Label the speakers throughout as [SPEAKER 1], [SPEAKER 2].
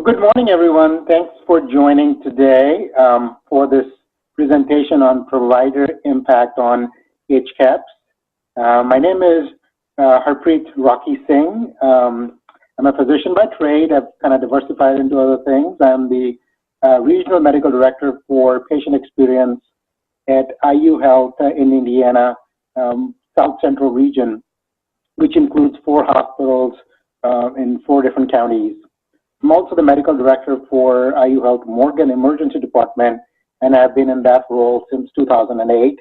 [SPEAKER 1] Well, good morning, everyone. Thanks for joining today for this presentation on provider impact on HCAHPS. My name is Harpreet Rocky Singh. I'm a physician by trade. I've kind of diversified into other things. I'm the Regional Medical Director for Patient Experience at IU Health in Indiana, South Central region, which includes 4 hospitals in 4 different counties. I'm also the medical director for IU Health Morgan Emergency Department, and I've been in that role since 2008.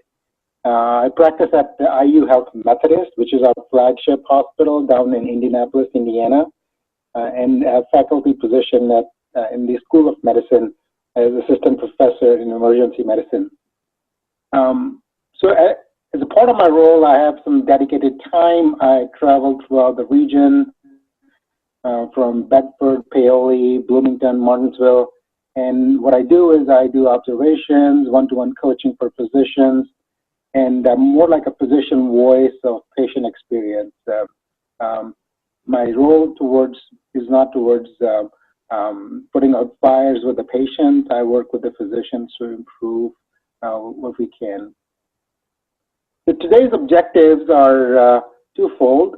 [SPEAKER 1] I practice at the IU Health Methodist, which is our flagship hospital down in Indianapolis, Indiana, and a faculty position in the School of Medicine as assistant professor in emergency medicine. As a part of my role, I have some dedicated time. I travel throughout the region, from Bedford, Paoli, Bloomington, Martinsville. And what I do is I do observations, one-to-one coaching for physicians, and I'm more like a physician voice of patient experience. My role is not towards putting out fires with the patients. I work with the physicians to improve what we can. So today's objectives are twofold.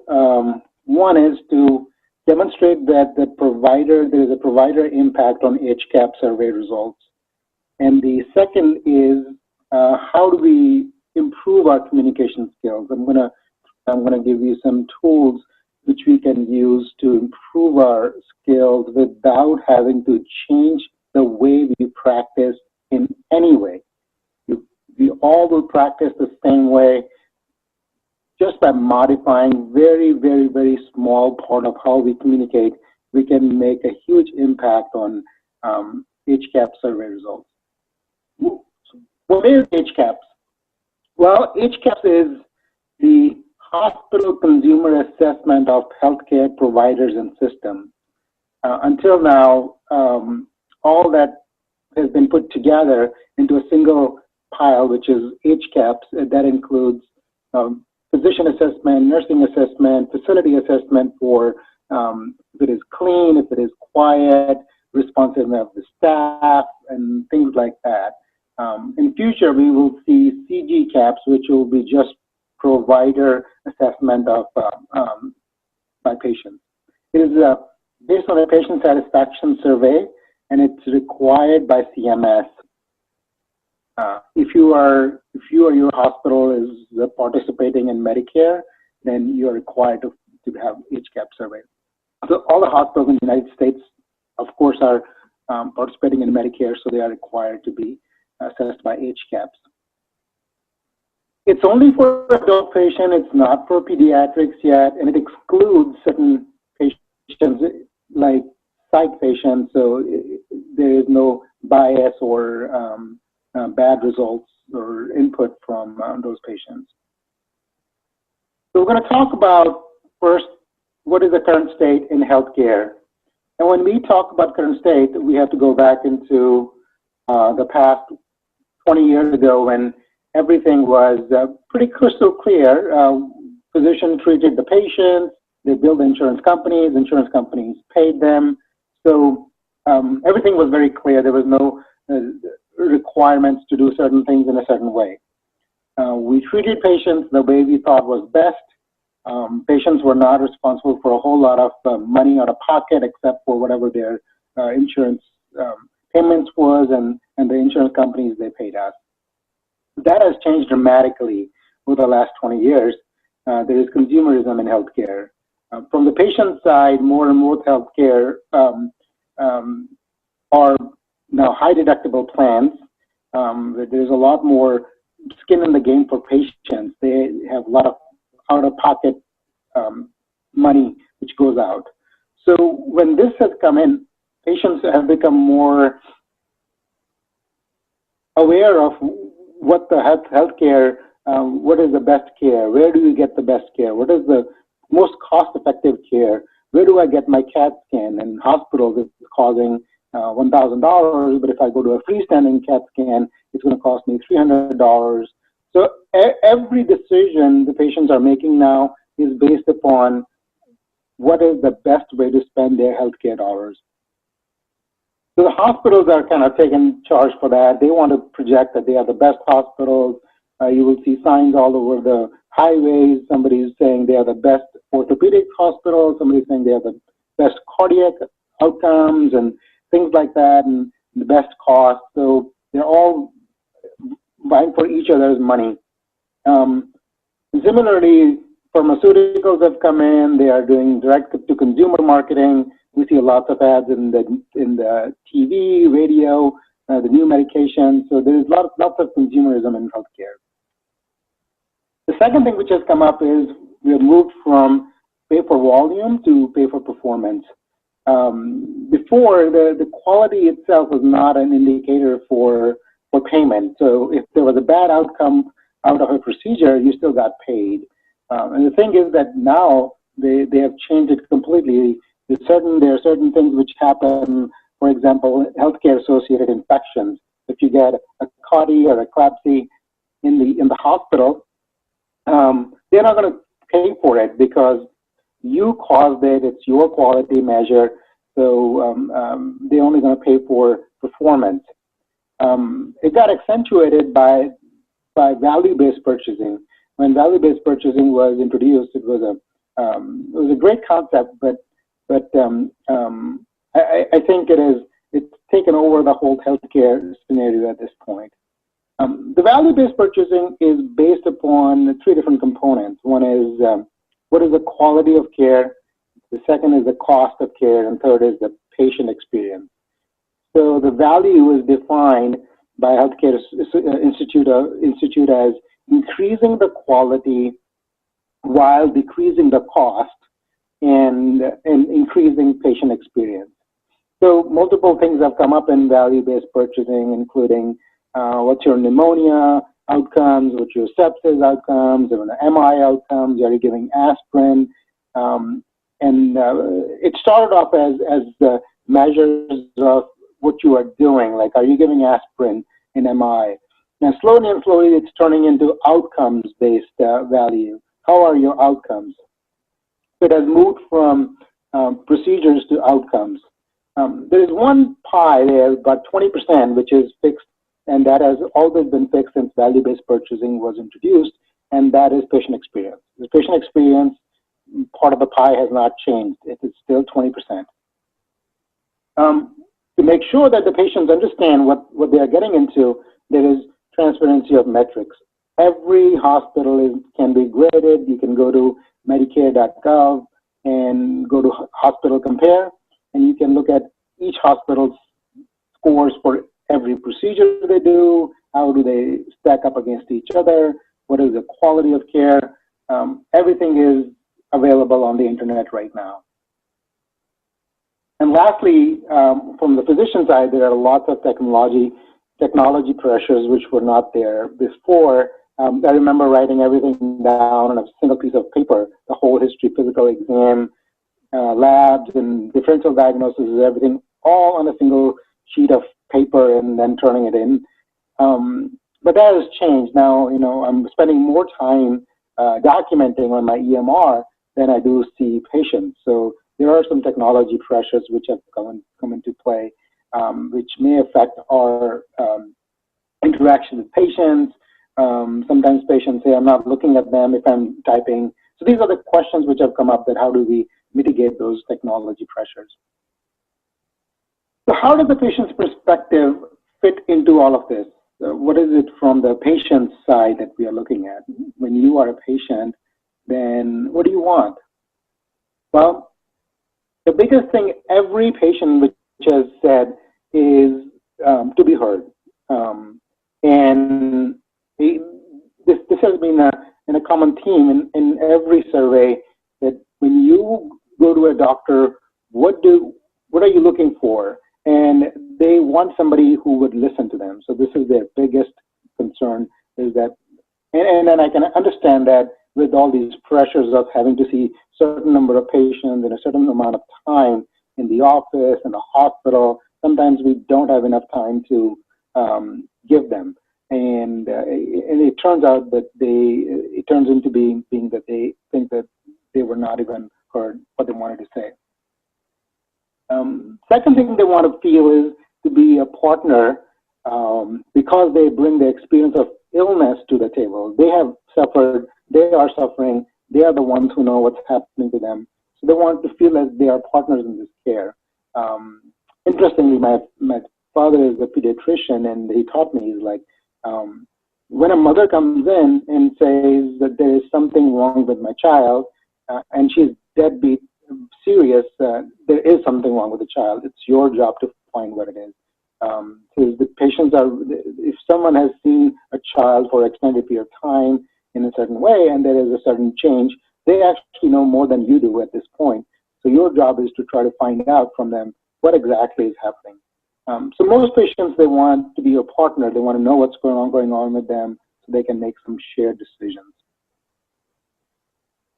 [SPEAKER 1] One is to demonstrate that there is a provider impact on HCAHPS survey results. And the second is how do we improve our communication skills? I'm gonna give you some tools which we can use to improve our skills without having to change the way we practice in any way. We all will practice the same way, just by modifying very, very, very small part of how we communicate. We can make a huge impact on HCAHPS survey results. What is HCAHPS? Well, HCAHPS is the hospital consumer assessment of healthcare providers and systems. Until now, all that has been put together into a single pile, which is HCAHPS. That includes physician assessment, nursing assessment, facility assessment for if it is clean, if it is quiet, responsiveness of the staff, and things like that. In future, we will see CGCAHPS, which will be just provider assessment of by patients. It is based on a patient satisfaction survey, and it's required by CMS. If you or your hospital is participating in Medicare, then you're required to have HCAHPS survey. So all the hospitals in the United States, of course, are participating in Medicare, so they are required to be assessed by HCAHPS. It's only for adult patients, it's not for pediatrics yet, and it excludes certain patients like psych patients, so there is no bias or bad results or input from those patients. So we're going to talk about first, what is the current state in healthcare? And when we talk about current state, we have to go back into the past 20 years ago when everything was pretty crystal clear. Physicians treated the patients, they billed insurance companies paid them. So everything was very clear. There was no requirements to do certain things in a certain way. We treated patients the way we thought was best. Patients were not responsible for a whole lot of money out of pocket except for whatever their insurance payments was and the insurance companies they paid us. That has changed dramatically over the last 20 years. There is consumerism in healthcare. From the patient side, more and more healthcare are now high deductible plans. There's a lot more skin in the game for patients. They have a lot of out-of-pocket money which goes out. So when this has come in, patients have become more aware of what the healthcare, what is the best care, where do you get the best care, what is the most cost-effective care, where do I get my CAT scan? And hospitals, it's causing $1,000, but if I go to a freestanding CAT scan, it's going to cost me $300. So every decision the patients are making now is based upon what is the best way to spend their healthcare dollars. So the hospitals are kind of taking charge for that. They want to project that they are the best hospitals. You will see signs all over the highways. Somebody is saying they are the best orthopedic hospital. Somebody is saying they are the best cardiac outcomes and things like that, and the best cost. So they're all vying for each other's money. Similarly, pharmaceuticals have come in. They are doing direct-to-consumer marketing. We see lots of ads in the TV, radio, the new medication. So there's lots of consumerism in healthcare. The second thing which has come up is we have moved from pay for volume to pay for performance. Before, the quality itself was not an indicator for payment. So if there was a bad outcome out of a procedure, you still got paid. And the thing is that now they have changed it completely. There are certain things which happen, for example, healthcare-associated infections. If you get a CAUTI or a CLABSI in the hospital, they're not going to pay for it because you caused it. It's your quality measure, so they're only going to pay for performance. It got accentuated by value-based purchasing. When value-based purchasing was introduced, it was a great concept, but I think it's taken over the whole healthcare scenario at this point. The value-based purchasing is based upon three different components. One is what is the quality of care, the second is the cost of care, and third is the patient experience. So the value is defined by Healthcare Institute as increasing the quality while decreasing the cost and increasing patient experience. So multiple things have come up in value-based purchasing, including what's your pneumonia outcomes, what's your sepsis outcomes, and MI outcomes, are you giving aspirin? It started off as the measures of what you are doing, like are you giving aspirin in MI? Now slowly and slowly it's turning into outcomes-based value. How are your outcomes? It has moved from procedures to outcomes. There is one pie there, about 20%, which is fixed, and that has always been fixed since value-based purchasing was introduced, and that is patient experience. The patient experience part of the pie has not changed. It is still 20%. To make sure that the patients understand what they are getting into, there is transparency of metrics. Every hospital can be graded. You can go to Medicare.gov and go to Hospital Compare, and you can look at each hospital's scores for every procedure they do, how do they stack up against each other, what is the quality of care. Everything is available on the internet right now. And lastly, from the physician side, there are lots of technology pressures which were not there before. I remember writing everything down on a single piece of paper, the whole history, physical exam, labs, and differential diagnosis, everything all on a single sheet of paper and then turning it in. But that has changed. Now, I'm spending more time documenting on my EMR than I do see patients. So there are some technology pressures which have come into play, which may affect our interaction with patients. Sometimes patients say, I'm not looking at them if I'm typing. So these are the questions which have come up, that how do we mitigate those technology pressures? So how does the patient's perspective fit into all of this? What is it from the patient's side that we are looking at? When you are a patient, then what do you want? Well, the biggest thing every patient which has said is to be heard. And this has been a common theme in every survey, that when you go to a doctor, what are you looking for? And they want somebody who would listen to them. So this is their biggest concern, is that, and then I can understand that with all these pressures of having to see a certain number of patients in a certain amount of time in the office, in the hospital, sometimes we don't have enough time to give them. And it turns out that it turns into being that they think that they were not even heard what they wanted to say. Second thing they want to feel is to be a partner because they bring the experience of illness to the table. They have suffered, they are suffering, they are the ones who know what's happening to them. So they want to feel as they are partners in this care. Interestingly, my father is a pediatrician, and he taught me, he's like, when a mother comes in and says that there is something wrong with my child, and she's deadbeat serious, there is something wrong with the child. It's your job to find what it is. So the patients are, if someone has seen a child for an extended period of time in a certain way, and there is a certain change, they actually know more than you do at this point. So your job is to try to find out from them what exactly is happening. So most patients, they want to be a partner. They want to know what's going on with them so they can make some shared decisions.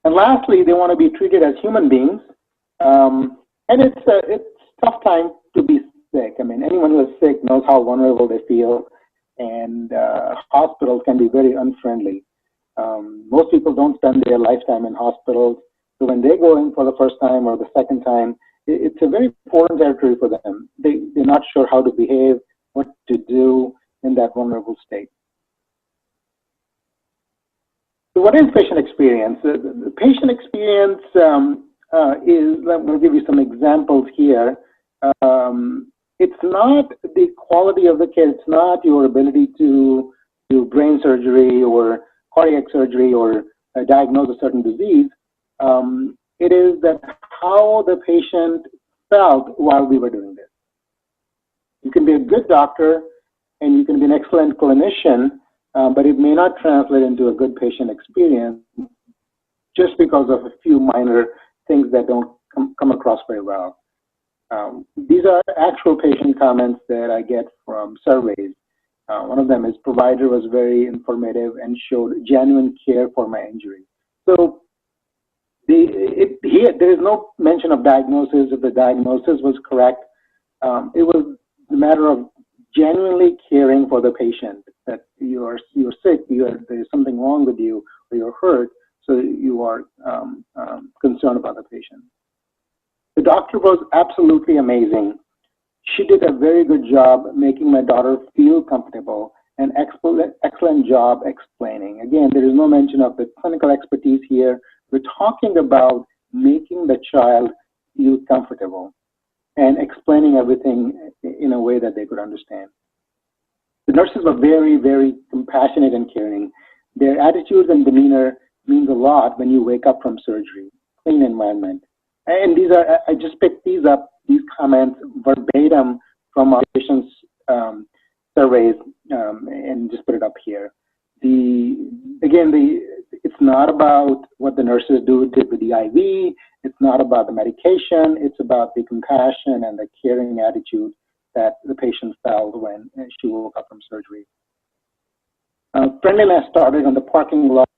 [SPEAKER 1] And lastly, they want to be treated as human beings. And it's a tough time to be sick. I mean, anyone who is sick knows how vulnerable they feel, and hospitals can be very unfriendly. Most people don't spend their lifetime in hospitals, so when they go in for the first time or the second time, it's a very foreign territory for them. They're not sure how to behave, what to do in that vulnerable state. So what is patient experience? The patient experience is, I'm going to give you some examples here. It's not the quality of the care. It's not your ability to do brain surgery or cardiac surgery or diagnose a certain disease. It is that how the patient felt while we were doing this. You can be a good doctor and you can be an excellent clinician, but it may not translate into a good patient experience just because of a few minor things that don't come across very well. These are actual patient comments that I get from surveys. One of them is, provider was very informative and showed genuine care for my injury. So there is no mention of diagnosis. If the diagnosis was correct, it was a matter of genuinely caring for the patient, that you're sick, there's something wrong with you, or you're hurt, so you are concerned about the patient. The doctor was absolutely amazing. She did a very good job making my daughter feel comfortable, and excellent job explaining. Again, there is no mention of the clinical expertise here. We're talking about making the child feel comfortable and explaining everything in a way that they could understand. The nurses were very, very compassionate and caring. Their attitudes and demeanor means a lot when you wake up from surgery. Clean environment. And these are, I just picked these up, these comments verbatim from our patients' surveys, and just put it up here. It's not about what the nurses did with the IV. It's not about the medication. It's about the compassion and the caring attitude that the patient felt when she woke up from surgery. Friendliness started on the parking lot.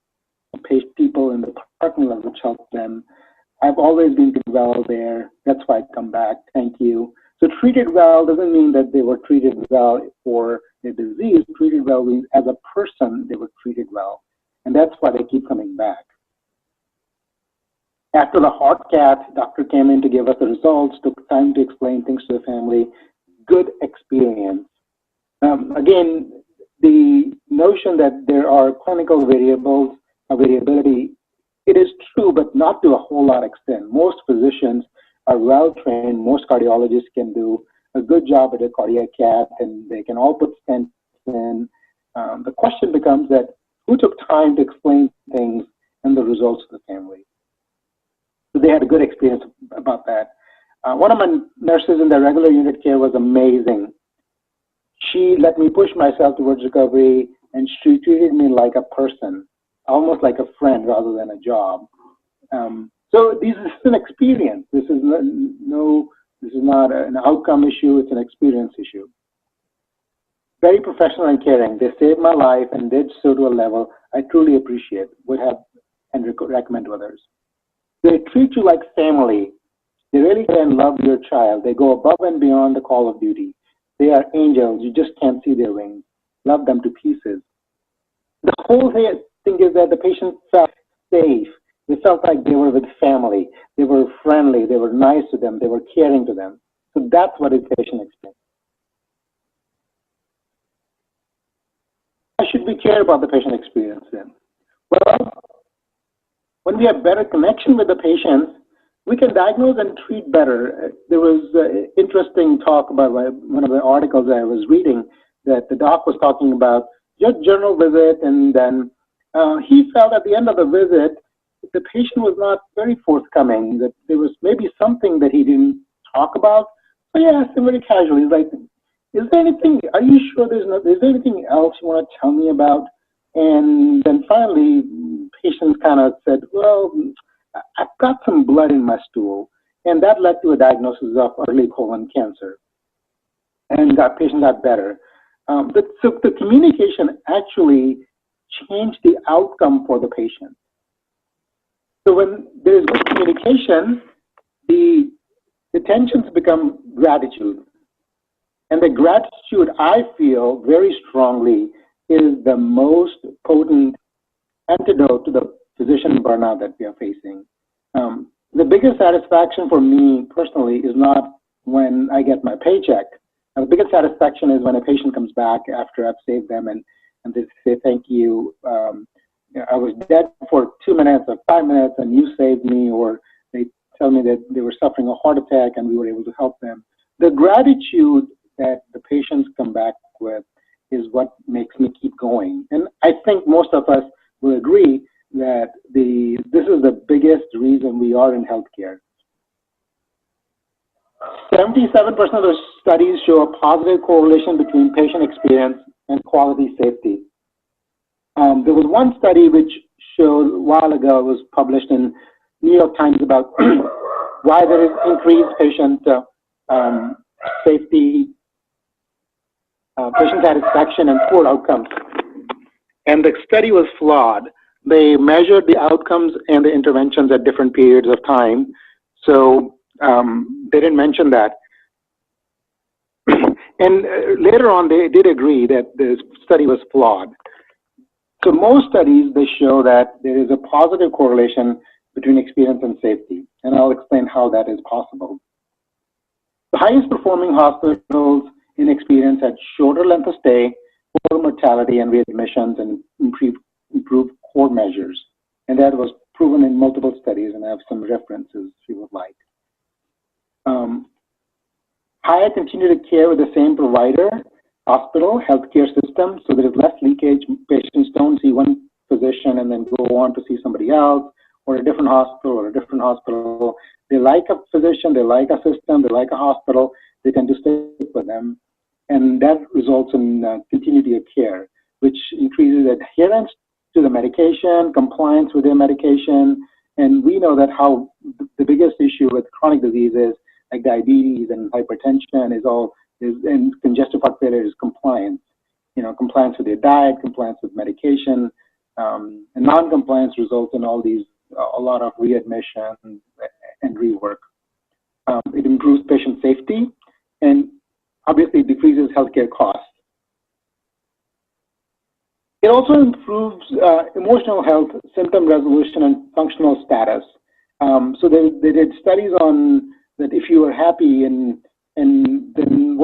[SPEAKER 1] People in the parking lot, which helped them. I've always been treated well there. That's why I come back. Thank you. So treated well doesn't mean that they were treated well for their disease. Treated well means as a person, they were treated well. And that's why they keep coming back. After the heart cath, doctor came in to give us the results, took time to explain things to the family. Good experience. Again, the notion that there are clinical variability, it is true, but not to a whole lot extent. Most physicians are well trained. Most cardiologists can do a good job at a cardiac cath, and they can all put stents in. The question becomes that who took time to explain things and the results to the family? So they had a good experience about that. One of my nurses in the regular unit care was amazing. She let me push myself towards recovery, and she treated me like a person, almost like a friend rather than a job. So this is an experience. This is not an outcome issue. It's an experience issue. Very professional and caring. They saved my life and did so to a level I truly appreciate, would have and recommend to others. They treat you like family. They really can love your child. They go above and beyond the call of duty. They are angels. You just can't see their wings. Love them to pieces. The whole thing is that the patient felt safe. They felt like they were with family. They were friendly. They were nice to them. They were caring to them. So that's what is patient experience. should we care about the patient experience then? Well, when we have better connection with the patients, we can diagnose and treat better. There was an interesting talk about one of the articles I was reading that the doc was talking about just general visit, and then he felt at the end of the visit, the patient was not very forthcoming, that there was maybe something that he didn't talk about. So he asked him very casually, he's like, is there anything, are you sure is there anything else you want to tell me about? And then finally, patient kind of said, well, I've got some blood in my stool. And that led to a diagnosis of early colon cancer. And that patient got better. So the communication actually changed the outcome for the patient. So when there is good communication, the tensions become gratitude. And the gratitude, I feel very strongly, is the most potent antidote to the physician burnout that we are facing. The biggest satisfaction for me personally is not when I get my paycheck. The biggest satisfaction is when a patient comes back after I've saved them and they say, thank you. I was dead for 2 minutes or 5 minutes and you saved me, or they tell me that they were suffering a heart attack and we were able to help them. The gratitude that the patients come back with is what makes me keep going. And I think most of us will agree that this is the biggest reason we are in healthcare. 77% of the studies show a positive correlation between patient experience and quality safety. There was one study which showed a while ago, was published in New York Times, about why there is increased patient safety, patient satisfaction, and poor outcomes. And the study was flawed. They measured the outcomes and the interventions at different periods of time. So they didn't mention that. And later on, they did agree that the study was flawed. So most studies, they show that there is a positive correlation between experience and safety. And I'll explain how that is possible. The highest performing hospitals in experience had shorter length of stay, lower mortality and readmissions, and improved core measures. And that was proven in multiple studies, and I have some references if you would like. Higher continued care with the same provider, hospital, healthcare system, so there is less leakage. Patients don't see one physician and then go on to see somebody else, or a different hospital, They like a physician, they like a system, they like a hospital, they tend to stick with them. And that results in continuity of care, which increases adherence to the medication, compliance with their medication. And we know that how the biggest issue with chronic diseases like diabetes and hypertension and congestive heart failure is compliance. Compliance with your diet, compliance with medication, and non-compliance results in a lot of readmission and rework. It improves patient safety and obviously decreases healthcare costs. It also improves emotional health, symptom resolution, and functional status. So they did studies on that if you are happy and then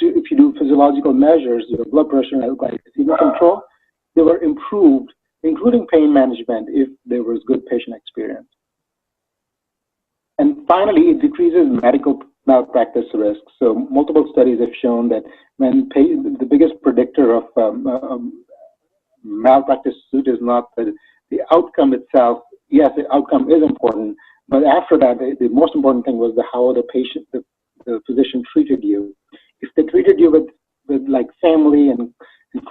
[SPEAKER 1] if you do physiological measures, your blood pressure and glycemic control, they were improved, including pain management if there was good patient experience. And finally, it decreases medical malpractice risk. So multiple studies have shown that when the biggest predictor of malpractice suit is not the outcome itself. Yes, the outcome is important, but after that, the most important thing was how the patient, the physician treated you. If they treated you with like family and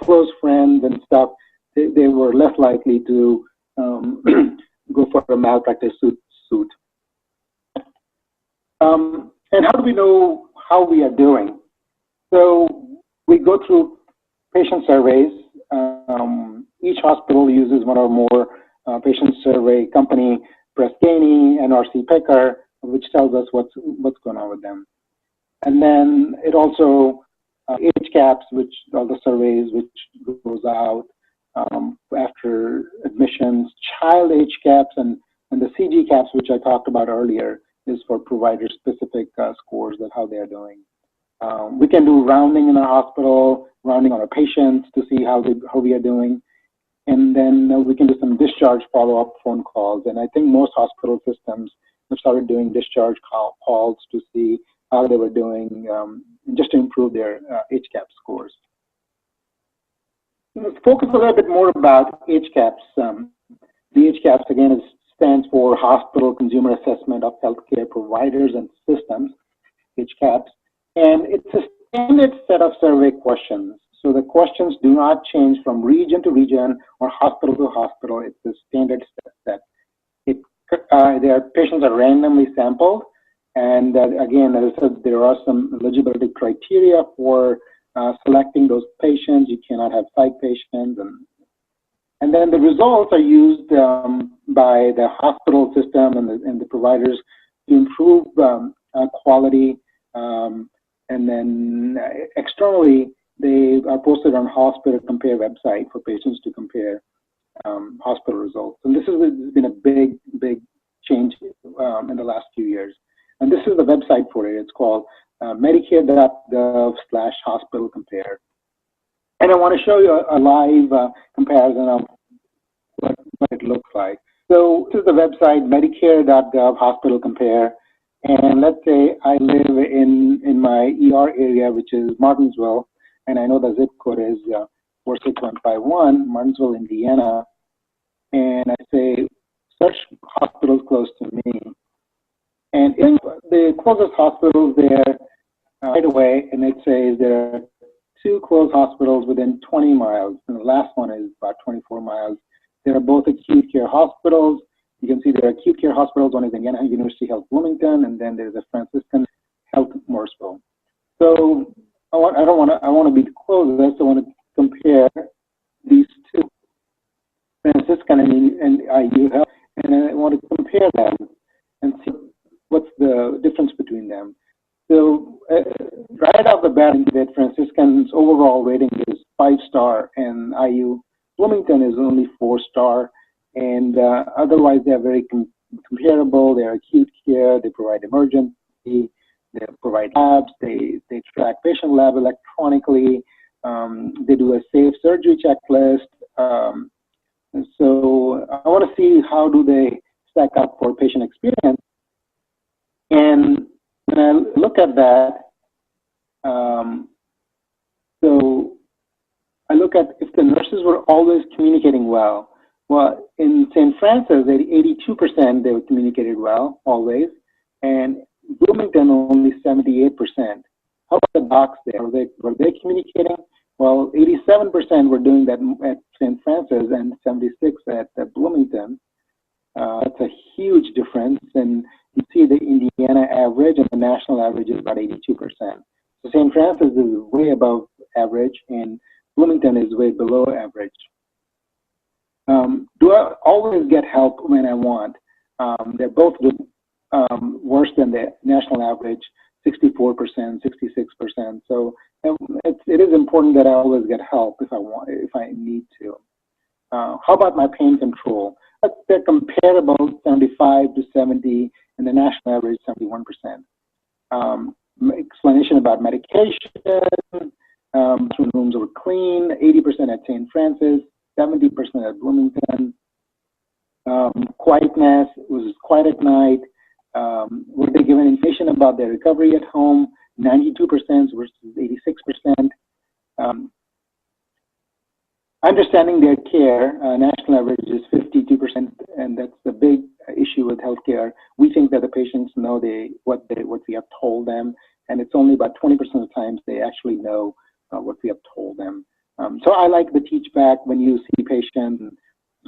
[SPEAKER 1] close friends and stuff, they were less likely to go for a malpractice suit. And how do we know how we are doing? So we go through patient surveys. Each hospital uses one or more patient survey company, Pressgani, NRC Picker, which tells us what's going on with them. And then it also HCAHPS, which are the surveys which goes out after admissions, child HCAHPS, and the CGCAHPS, which I talked about earlier, is for provider-specific scores that how they're doing. We can do rounding in a hospital, rounding on our patients to see how we are doing. And then we can do some discharge follow-up phone calls. And I think most hospital systems have started doing discharge calls to see how they were doing, just to improve their HCAHPS scores. Let's focus a little bit more about HCAHPS. The HCAHPS, again, stands for Hospital Consumer Assessment of Healthcare Providers and Systems, HCAHPS. And it's a standard set of survey questions. So the questions do not change from region to region or hospital to hospital. It's a standard set. Their patients are randomly sampled. And again, as I said, there are some eligibility criteria for selecting those patients. You cannot have psych patients. And then the results are used by the hospital system and the providers to improve quality. And then externally, they are posted on Hospital Compare website for patients to compare hospital results. And this has been a big change in the last few years. And this is the website for it. It's called Medicare.gov/Hospital Compare. And I want to show you a live comparison of what it looks like. So this is the website, Medicare.gov Hospital Compare. And let's say I live in my ER area, which is Martinsville, and I know the zip code is 46151, Martinsville, Indiana. And I say, search hospitals close to me. And in the closest hospitals there right away, and it says there are 2 close hospitals within 20 miles, and the last one is about 24 miles. There are both acute care hospitals. You can see there are acute care hospitals. One is Indiana University Health Bloomington, and then there's a Franciscan Health Mooresville. So I want to be closest. I want to compare these 2, Franciscan and IU Health, and I want to compare them and see what's the difference between them. So right off the bat, that Franciscan's overall rating is 5-star, and IU Bloomington is only 4-star, and otherwise they're very comparable. They're acute care, they provide emergency, they provide labs, they track patient lab electronically, they do a safe surgery checklist. And so I want to see how do they stack up for patient experience. And when I look at that, so I look at if the nurses were always communicating well. Well, in St. Francis, 82% they were communicated well, always, and Bloomington only 78%. How about the docs there? Were they communicating? Well, 87% were doing that at St. Francis and 76% at Bloomington. That's a huge difference, and you see the Indiana average and the national average is about 82%. So St. Francis is way above average, and Bloomington is way below average. Do I always get help when I want? They're both worse than the national average, 64%, 66%. So it is important that I always get help if I need to. How about my pain control? They're comparable, 75 to 70, and the national average, 71%. Explanation about medication, rooms were clean, 80% at St. Francis, 70% at Bloomington. Quietness, was quiet at night. Were they given information about their recovery at home? 92% versus 86%. Understanding their care, national average is 52%, and that's the big issue with healthcare. We think that the patients know what we have told them, and it's only about 20% of the times they actually know what we have told them. So I like the teach back when you see patients,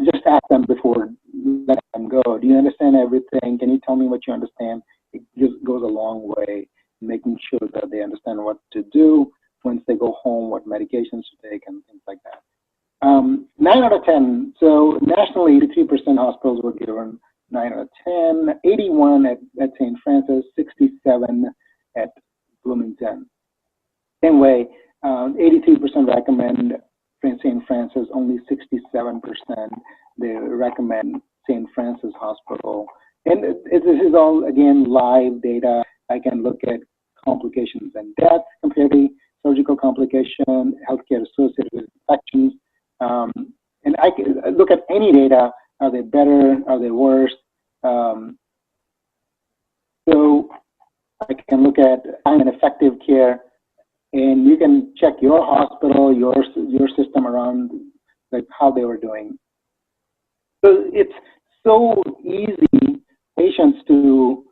[SPEAKER 1] just ask them before letting them go. Do you understand everything? Can you tell me what you understand? It just goes a long way in making sure that they understand what to do once they go home, what medications to take, and things like that. 9 out of 10. So nationally, 83% hospitals were given 9 out of 10, 81 at St. Francis, 67 at Bloomington. Same way, 83% recommend St. Francis, only 67% they recommend St. Francis Hospital. And this is all, again, live data. I can look at complications and deaths compared to surgical complication, healthcare associated with infections. And I can look at any data. Are they better? Are they worse? So I can look at time and effective care, and you can check your hospital, your system around, like how they were doing. So it's so easy, patients, to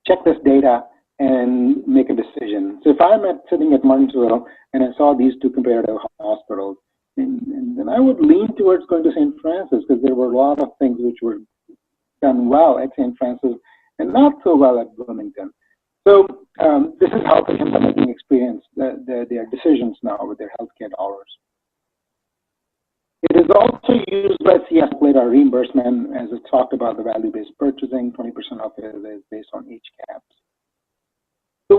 [SPEAKER 1] check this data and make a decision. So if I'm sitting at Martinsville and I saw these two comparative hospitals, and then I would lean towards going to St. Francis, because there were a lot of things which were done well at St. Francis and not so well at Bloomington. So this is how patients are making experience their decisions now with their healthcare dollars. It is also used by CS later reimbursement, as it talked about the value-based purchasing. 20% of it is based on HCAHPS. So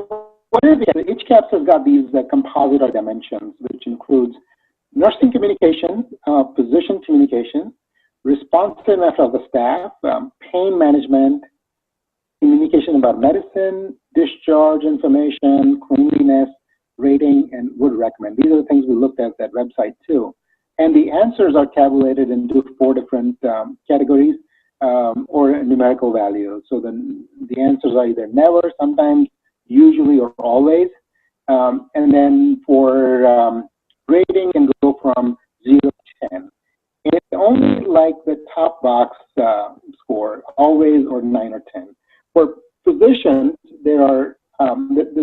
[SPEAKER 1] what is the HCAHPS has got these composite dimensions, which includes nursing communication, physician communication, responsiveness of the staff, pain management, communication about medicine, discharge information, cleanliness, rating, and would recommend. These are the things we looked at that website too. And the answers are tabulated into 4 different categories or numerical values. So the answers are either never, sometimes, usually, or always. And then for rating, can go from 0 to 10. And it's only like the top box score, always or 9 or 10. For physicians, there are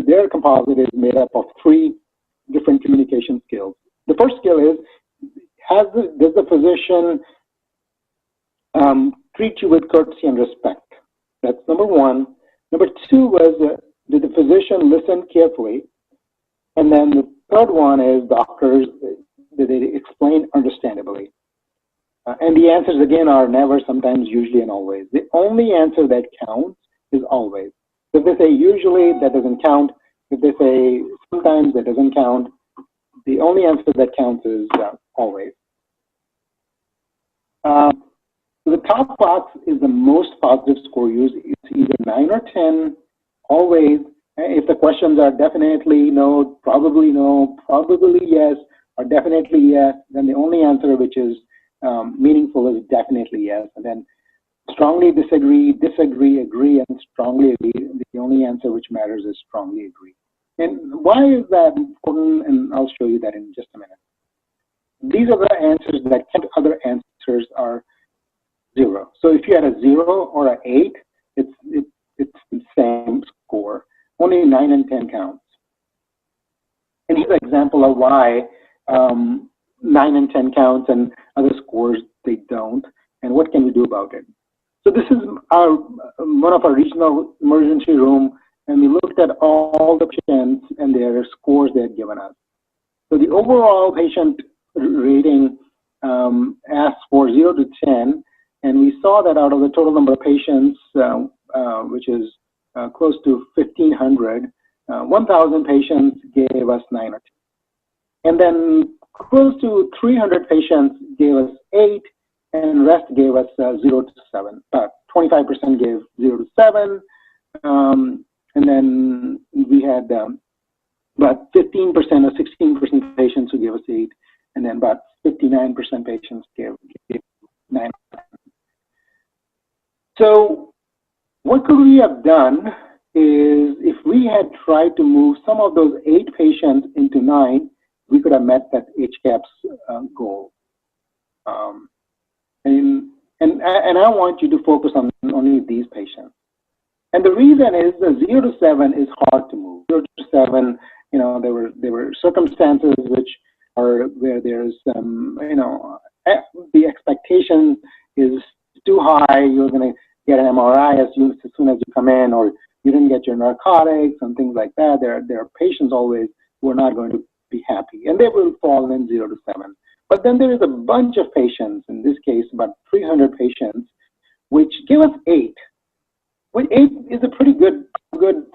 [SPEAKER 1] their composite is made up of 3 different communication skills. The first skill is, does the physician treat you with courtesy and respect? That's number 1. Number 2 was, did the physician listen carefully? And then the third one is, doctors, did they explain understandably? And the answers again are never, sometimes, usually, and always. The only answer that counts is always. If they say usually, that doesn't count. If they say sometimes, that doesn't count. The only answer that counts is always. The top box is the most positive score used. It's either 9 or 10, always. If the questions are definitely no, probably yes, or definitely yes, then the only answer which is meaningful is definitely yes. And then strongly disagree, agree, and strongly agree. The only answer which matters is strongly agree. And why is that important? And I'll show you that in just a minute. These are the answers that other answers are 0. So if you had a 0 or an 8, it's the same score. Only 9 and 10 counts. And here's an example of why 9 and 10 counts and other scores they don't, and what can we do about it. So this is one of our regional emergency room, and we looked at all the patients and their scores they had given us. So the overall patient rating asked for 0 to 10, and we saw that out of the total number of patients, which is close to 1,500, 1,000 patients gave us 9 or 10. And then close to 300 patients gave us 8, and the rest gave us 0 to 7. About 25% gave 0 to 7, and then we had about 15% or 16% patients who gave us 8, and then about 59% patients gave 9. So what could we have done is, if we had tried to move some of those 8 patients into 9, we could have met that HCAHPS goal. And I want you to focus on only these patients. And the reason is the 0 to 7 is hard to move. 0 to 7, you know, there were circumstances which are where there's you know, the expectation is too high. You're going to get an MRI as soon as you come in, or you didn't get your narcotics and things like that. There are patients always who are not going to be happy, and they will fall in 0 to 7. But then there is a bunch of patients, in this case about 300 patients, which give us 8. Which 8 is a pretty good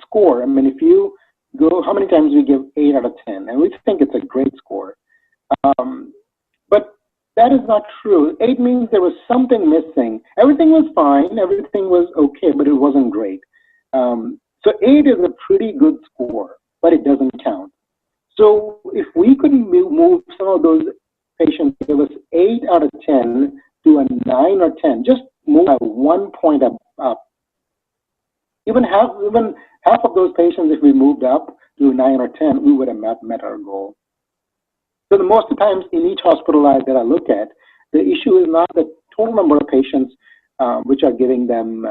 [SPEAKER 1] score. I mean, if you go, how many times we give 8 out of 10, and we think it's a great score. But that is not true. 8 means there was something missing. Everything was fine, everything was okay, but it wasn't great. So 8 is a pretty good score, but it doesn't count. So if we could move some of those patients, give us 8 out of 10 to a 9 or 10, just move by 1 point up. Even half of those patients, if we moved up to 9 or 10, we would have met our goal. So the most of the times in each hospital that I look at, the issue is not the total number of patients which are giving them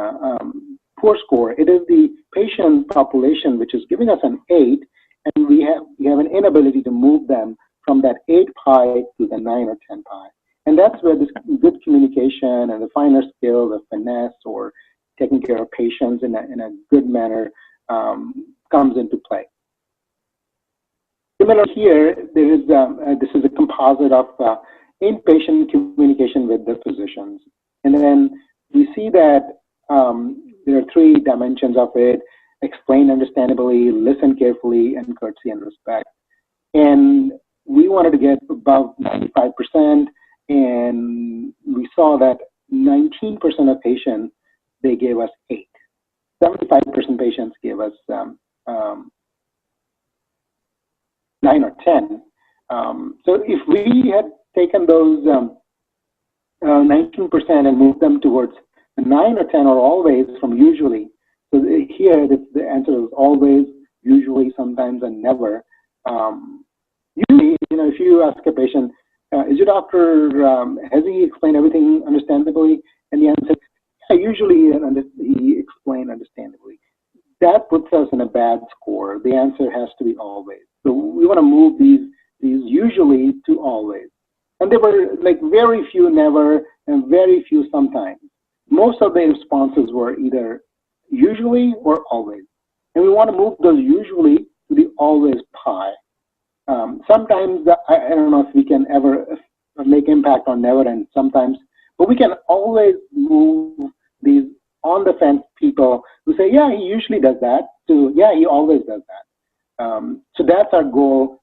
[SPEAKER 1] poor score. It is the patient population which is giving us an 8, and we have an inability to move them from that 8 pi to the 9 or 10 pi. And that's where this good communication and the finer skills of finesse or taking care of patients in a good manner comes into play. Similar here, there is this is a composite of inpatient communication with the physicians. And then we see that there are 3 dimensions of it: explain understandably, listen carefully, and courtesy and respect. And we wanted to get above 95%, and we saw that 19% of patients, they gave us 8. 75% patients gave us 9 or 10. So if we had taken those 19% and moved them towards 9 or 10 or always from usually, so here the answer is always, usually, sometimes, and never. Usually, if you ask a patient, is your doctor, has he explained everything understandably? And the answer, yeah, usually he explained understandably. That puts us in a bad score. The answer has to be always. So we want to move these usually to always. And there were like very few never and very few sometimes. Most of the responses were either usually or always. And we want to move those usually to the always pi. Sometimes, I don't know if we can ever make impact on never and sometimes, but we can always move these on the fence people who say, yeah, he usually does that, to, yeah, he always does that. So that's our goal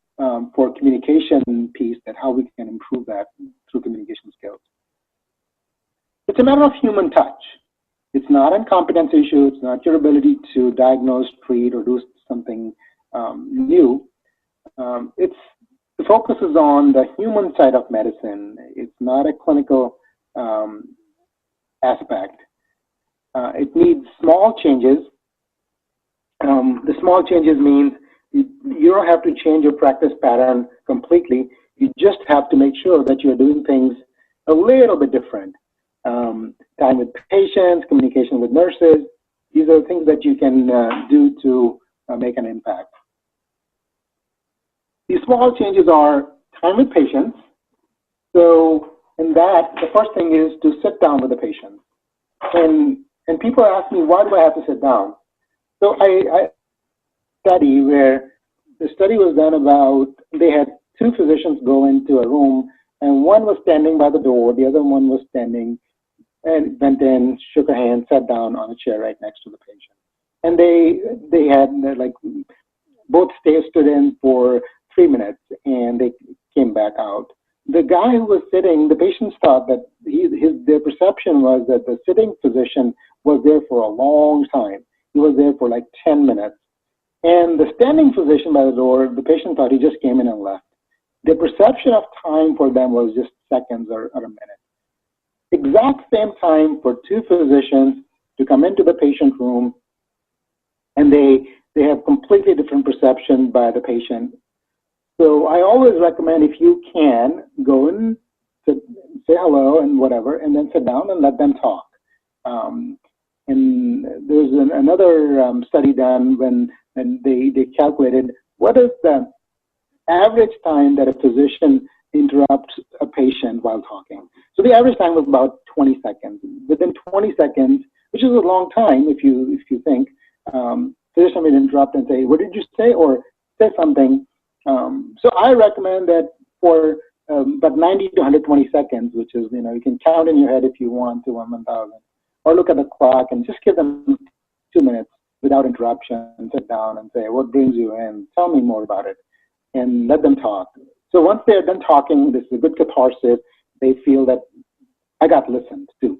[SPEAKER 1] for communication piece, that how we can improve that through communication skills. It's a matter of human touch. It's not a competence issue. It's not your ability to diagnose, treat, or do something new. The focus is on the human side of medicine. It's not a clinical aspect. It needs small changes. The small changes means you don't have to change your practice pattern completely. You just have to make sure that you're doing things a little bit different. Time with patients, communication with nurses, these are things that you can do to make an impact. These small changes are time with patients. So in that, the first thing is to sit down with the patient. And people ask me, why do I have to sit down? So I study where the study was done about, they had 2 physicians go into a room, and one was standing by the door, the other one was standing, and went in, shook a hand, sat down on a chair right next to the patient. And they had like both stood in for 3 minutes, and they came back out. The guy who was sitting, the patients thought that their perception was that the sitting physician was there for a long time. He was there for like 10 minutes. And the standing physician by the door, the patient thought he just came in and left. The perception of time for them was just seconds or a minute. Exact same time for 2 physicians to come into the patient room, and they have completely different perception by the patient. So I always recommend, if you can, go and say hello and whatever, and then sit down and let them talk. And there's another study done when they calculated what is the average time that a physician interrupts a patient while talking. So the average time was about 20 seconds. Within 20 seconds, which is a long time if you think, physician will interrupt and say, what did you say? Or say something. So I recommend that for about 90 to 120 seconds, which is, you can count in your head if you want to 1,000, or look at the clock and just give them 2 minutes without interruption, and sit down and say, what brings you in? Tell me more about it, and let them talk. So once they're done talking, this is a good catharsis. They feel that I got listened to.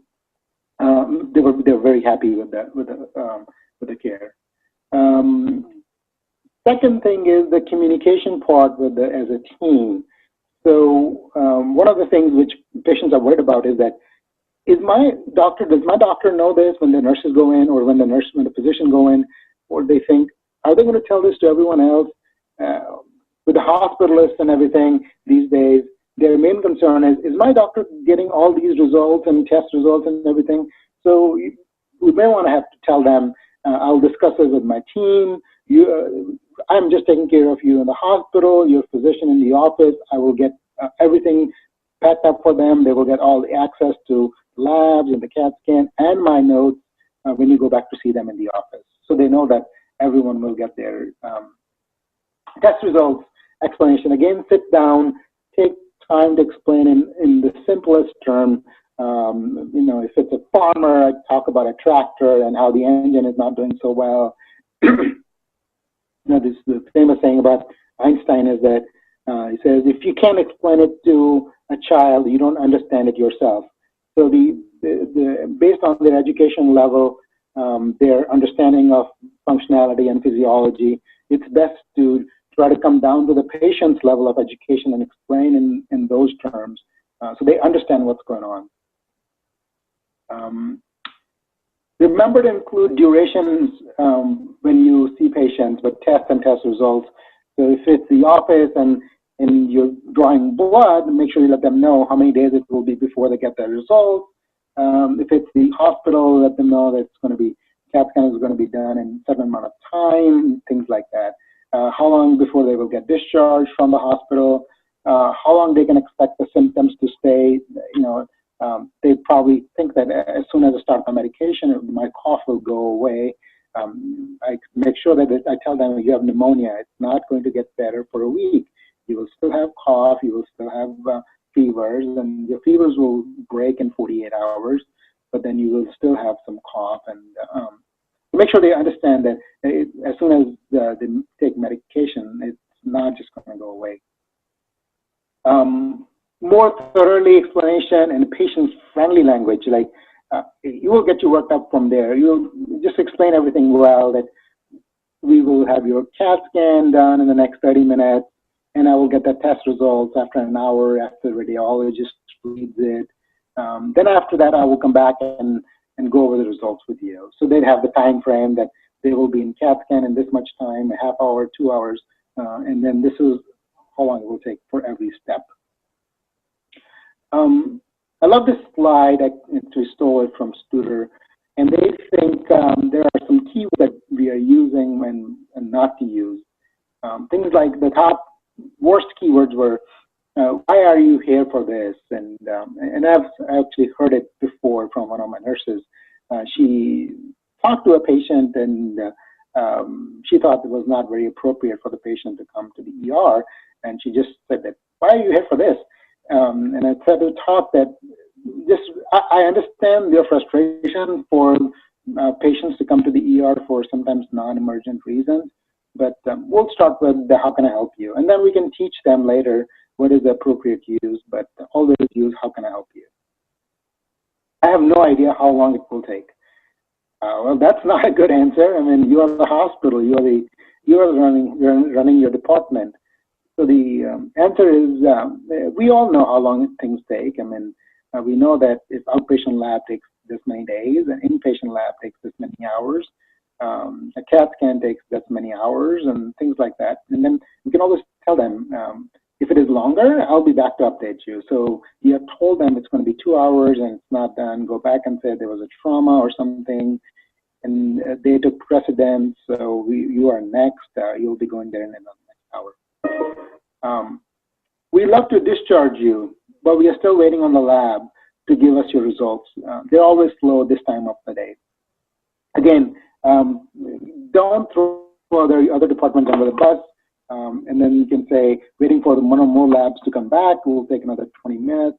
[SPEAKER 1] They were very happy with the care. Second thing is the communication part with as a team. So one of the things which patients are worried about is that, does my doctor know this when the nurses go in, or when the physician go in, or they think, are they going to tell this to everyone else? With the hospitalists and everything these days, their main concern is my doctor getting all these results and test results and everything? So we may want to have to tell them, I'll discuss this with my team. I'm just taking care of you in the hospital, your physician in the office. I will get everything packed up for them. They will get all the access to labs and the CAT scan and my notes when you go back to see them in the office. So they know that everyone will get their test results, explanation. Again, sit down, take time to explain in the simplest term. If it's a farmer, I talk about a tractor and how the engine is not doing so well. The famous saying about Einstein is that he says, if you can't explain it to a child, you don't understand it yourself. So based on their education level, their understanding of functionality and physiology, it's best to try to come down to the patient's level of education and explain in those terms so they understand what's going on. Remember to include durations when you see patients with test and test results. So if it's the office and you're drawing blood, make sure you let them know how many days it will be before they get their results. If it's the hospital, let them know that it's going to be, CAT scan is going to be done in a certain amount of time, things like that. How long before they will get discharged from the hospital, how long they can expect the symptoms to stay. They probably think that as soon as I start my medication, my cough will go away. I make sure that I tell them, you have pneumonia. It's not going to get better for a week. You will still have cough. You will still have fevers, and your fevers will break in 48 hours, but then you will still have some cough. And make sure they understand that as soon as they take medication, it's not just going to go away. More thoroughly explanation and patient-friendly language, like you will get you worked up from there. You'll just explain everything well, that we will have your CAT scan done in the next 30 minutes, and I will get the test results after an hour after the radiologist reads it. Then after that, I will come back and go over the results with you. So they'd have the time frame that they will be in CAT scan in this much time, a half hour, 2 hours, and then this is how long it will take for every step. I love this slide. I stole it from Studer, and they think there are some keywords that we are using and not to use. Things like the top worst keywords were, why are you here for this? And I've actually heard it before from one of my nurses. She talked to a patient, and she thought it was not very appropriate for the patient to come to the ER, and she just said that, why are you here for this? And I said to talk that I understand your frustration for patients to come to the ER for sometimes non-emergent reasons, but we'll start with the how can I help you, and then we can teach them later what is the appropriate use, but always use how can I help you. I have no idea how long it will take. Well, that's not a good answer. I mean, you are the hospital, you are running your department. So the answer is we all know how long things take. I mean, we know that if outpatient lab takes this many days, an inpatient lab takes this many hours, a CAT scan takes this many hours, and things like that. And then we can always tell them, if it is longer, I'll be back to update you. So you have told them it's going to be 2 hours and it's not done, go back and say there was a trauma or something, and they took precedence, so you are next, you'll be going there in the next hour. We love to discharge you, but we are still waiting on the lab to give us your results. They're always slow this time of the day. Again, don't throw other departments under the bus, and then you can say, waiting for one or more labs to come back, we'll take another 20 minutes,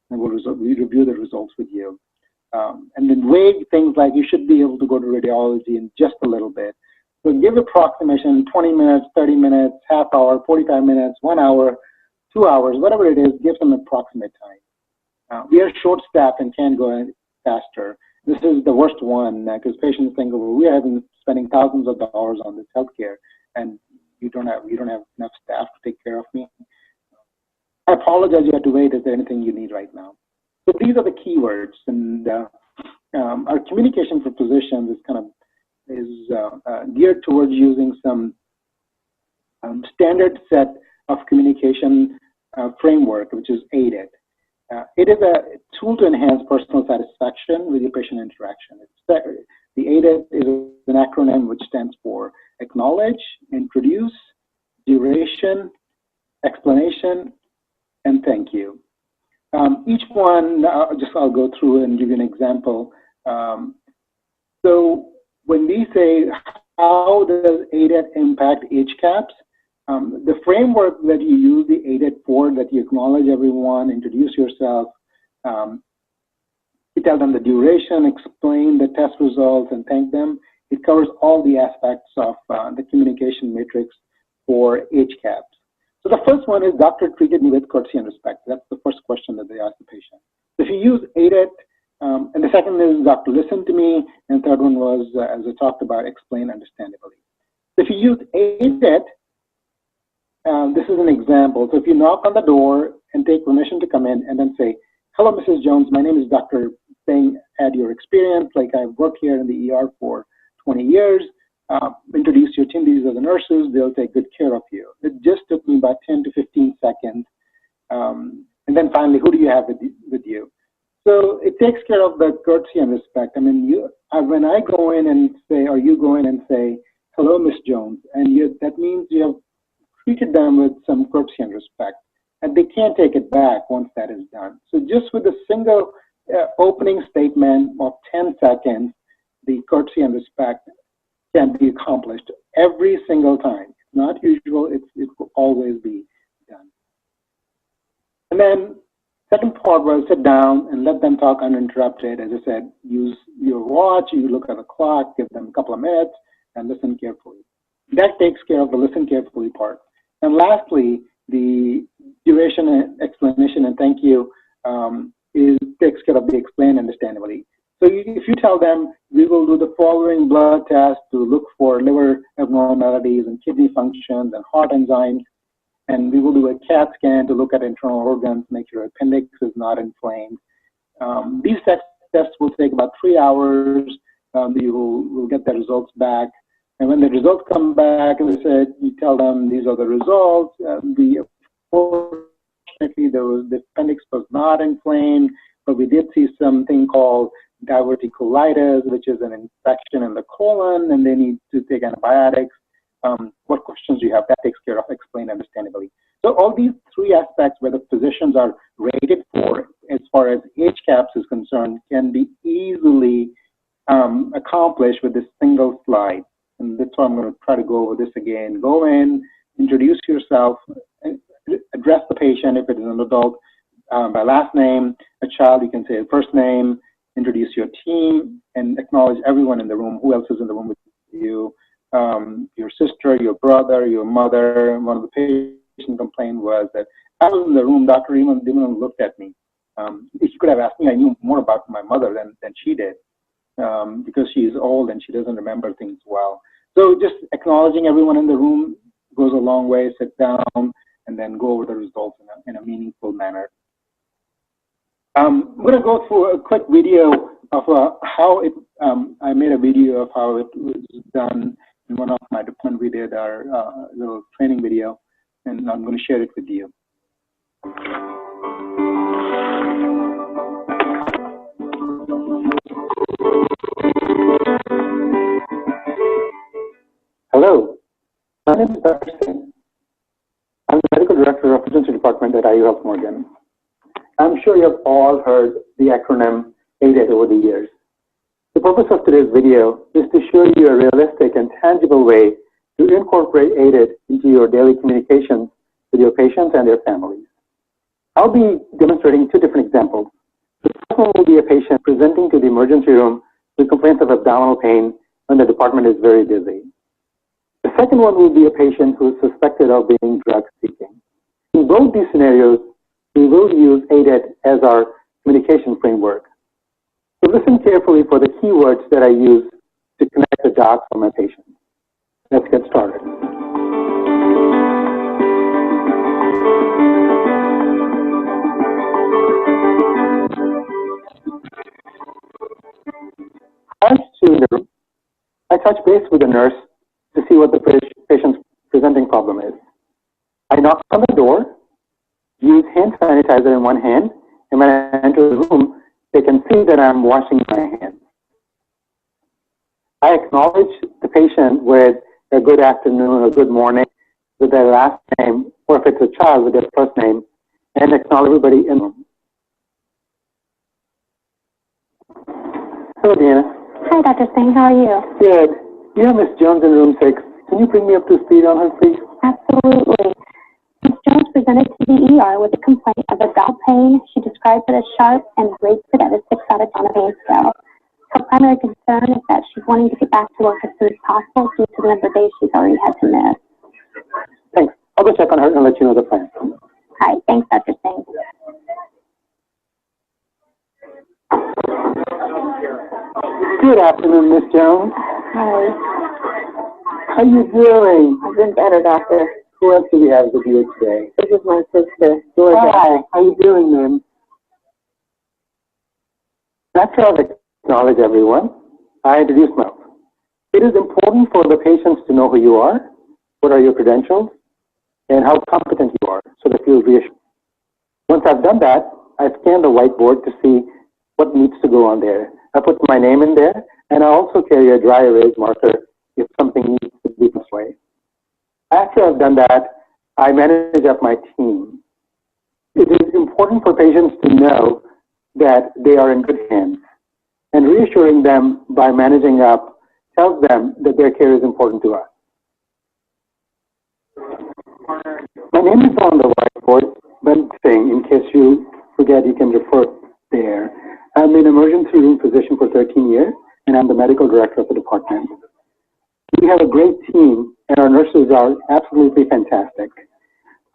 [SPEAKER 1] and we'll review the results with you. And then vague things like, you should be able to go to radiology in just a little bit. So give approximation, 20 minutes, 30 minutes, half hour, 45 minutes, 1 hour, 2 hours, whatever it is, give them approximate time. We are short-staffed and can't go faster. This is the worst one because patients think, well, we have been spending thousands of dollars on this healthcare, and you don't have enough staff to take care of me. I apologize you had to wait. Is there anything you need right now? So these are the keywords, and our communication for physicians is geared towards using some standard set of communication framework, which is AIDET. It is a tool to enhance personal satisfaction with your patient interaction. The AIDET is an acronym which stands for acknowledge, introduce, duration, explanation, and thank you. Each one, I'll go through and give you an example. So when we say, how does AIDET impact HCAHPS? The framework that you use the AIDET for, that you acknowledge everyone, introduce yourself, you tell them the duration, explain the test results, and thank them. It covers all the aspects of the communication matrix for HCAHPS. So the first one is, doctor treated me with courtesy and respect. That's the first question that they ask the patient. So if you use AIDET, and the second is, doctor listened to me, and the third one was, as I talked about, explain understandably. So if you use AIDET, this is an example. So if you knock on the door and take permission to come in and then say, hello, Mrs. Jones, my name is Dr. Singh, add your experience, like I've worked here in the ER for 20 years, introduce your team, these are the nurses, they'll take good care of you. It just took me about 10 to 15 seconds. And then finally, who do you have with you? So it takes care of the courtesy and respect. I mean, when I go in and say, or you go in and say, hello, Miss Jones, and that means you have treated them with some courtesy and respect, and they can't take it back once that is done. So just with a single opening statement of 10 seconds, the courtesy and respect can be accomplished every single time. It's not usual, it will always be done. And then second part was sit down and let them talk uninterrupted. As I said, use your watch, you look at the clock, give them a couple of minutes, and listen carefully. That takes care of the listen carefully part. And lastly, the duration and explanation and thank you takes care of the explain understandably. So if you tell them, we will do the following blood tests to look for liver abnormalities and kidney functions and heart enzymes, and we will do a CAT scan to look at internal organs, make sure appendix is not inflamed. These tests will take about 3 hours. You will get the results back. And when the results come back, as I said, you tell them these are the results. Unfortunately, the appendix was not inflamed, but we did see something called diverticulitis, which is an infection in the colon, and they need to take antibiotics. What questions do you have? That takes care of explain understandably. So all these three aspects where the physicians are rated for, as far as HCAHPS is concerned, can be easily accomplished with this single slide. And that's why I'm going to try to go over this again. Go in, introduce yourself, address the patient if it is an adult by last name. A child, you can say first name, introduce your team, and acknowledge everyone in the room. Who else is in the room with you? Your sister, your brother, your mother. One of the patients complained was that I was in the room, Dr. Eamon didn't even look at me. If you could have asked me, I knew more about my mother than she did. Because she's old and she doesn't remember things well. So just acknowledging everyone in the room goes a long way. Sit down and then go over the results in a meaningful manner. I'm going to go through a quick video of how it, I made a video of how it was done in one of my deployments. We did our little training video, and I'm going to share it with you. Hello, my name is Dr. Singh. I'm the Medical Director of Emergency Department at IU Health Morgan. I'm sure you have all heard the acronym AIDET over the years. The purpose of today's video is to show you a realistic and tangible way to incorporate AIDET into your daily communications with your patients and their families. I'll be demonstrating two different examples. The first one will be a patient presenting to the emergency room with complaints of abdominal pain when the department is very busy. The second one will be a patient who is suspected of being drug seeking. In both these scenarios, we will use AIDET as our communication framework. So listen carefully for the keywords that I use to connect the dots for my patients. Let's get started.
[SPEAKER 2] touch base with the nurse to see what the patient's presenting problem is. I knock on the door, use hand sanitizer in one hand, and when I enter the room, they can see that I'm washing my hands. I acknowledge the patient with a good afternoon or good morning with their last name, or if it's a child with their first name, and acknowledge everybody in the room. Hello, Deanna.
[SPEAKER 3] Hi, Dr. Singh. How are you?
[SPEAKER 2] Good. You have Miss Jones in room 6. Can you bring me up to speed on her, please?
[SPEAKER 3] Absolutely. Ms. Jones presented to the ER with a complaint of abdominal pain. She describes it as sharp and rates it at a 6 out of 10 on a pain scale. Her primary concern is that she's wanting to get back to work as soon as possible due to the number of days she's already had to miss.
[SPEAKER 2] Thanks. I'll go check on her and let you know the plan.
[SPEAKER 3] Hi. Thanks, Dr. Singh.
[SPEAKER 2] Good afternoon, Miss Jones.
[SPEAKER 3] Hi.
[SPEAKER 2] How you doing?
[SPEAKER 3] I've been better, doctor.
[SPEAKER 2] Who else do we have with you today?
[SPEAKER 3] This is my sister, Georgia.
[SPEAKER 2] Hi. How you doing, ma'am? After I acknowledge everyone, I introduce myself. It is important for the patients to know who you are, what are your credentials, and how competent you are, so they feel reassured. Once I've done that, I scan the whiteboard to see what needs to go on there. I put my name in there, and I also carry a dry erase marker if something needs to be this way. After I've done that, I manage up my team. It is important for patients to know that they are in good hands, and reassuring them by managing up tells them that their care is important to us. My name is on the whiteboard, but Singh, in case you forget, you can refer there. I'm an emergency room physician for 13 years, and I'm the medical director of the department. We have a great team, and our nurses are absolutely fantastic.